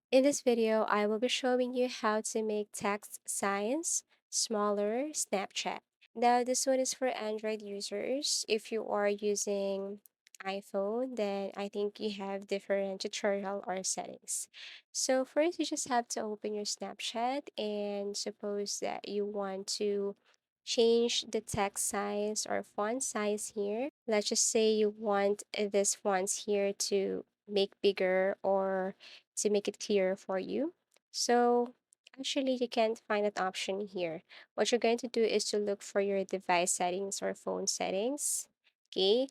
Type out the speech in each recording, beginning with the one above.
In this video, I will be showing you how to make text size smaller Snapchat. Now, this one is for Android users. If you are using iPhone, then I think you have different tutorial or settings. So first, you just have to open your Snapchat and suppose that you want to change the text size or font size here. Let's just say you want this fonts here to make bigger or to make it clearer for you. So actually, you can't find that option here. What you're going to do is to look for your device settings or phone settings. Okay.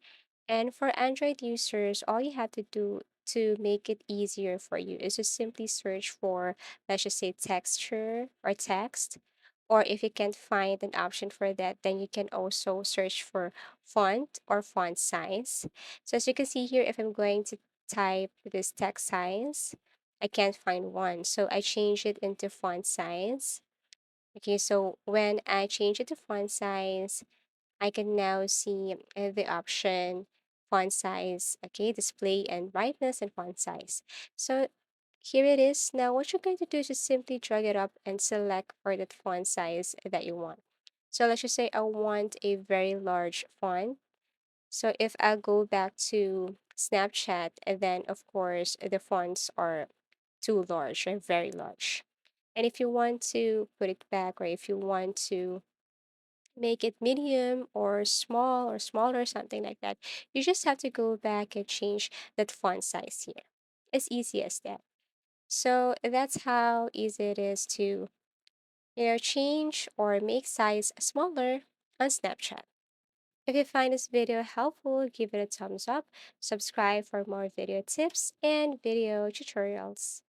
And for Android users, all you have to do to make it easier for you is to simply search for, let's just say, texture or text. Or if you can't find an option for that, then you can also search for font or font size. So as you can see here, if I'm going to type this text size, I can't find one. So I change it into font size. Okay, so when I change it to font size, I can now see the option font size, okay, display and brightness and font size. So here it is. Now what you're going to do is just simply drag it up and select for that font size that you want. So let's just say I want a very large font. So if I go back to Snapchat, and then of course the fonts are too large or very large. And if you want to put it back, or if you want to make it medium or small or smaller, something like that, you just have to go back and change that font size here. As easy as that. So that's how easy it is to, change or make size smaller on Snapchat. If you find this video helpful, give it a thumbs up, subscribe for more video tips and video tutorials.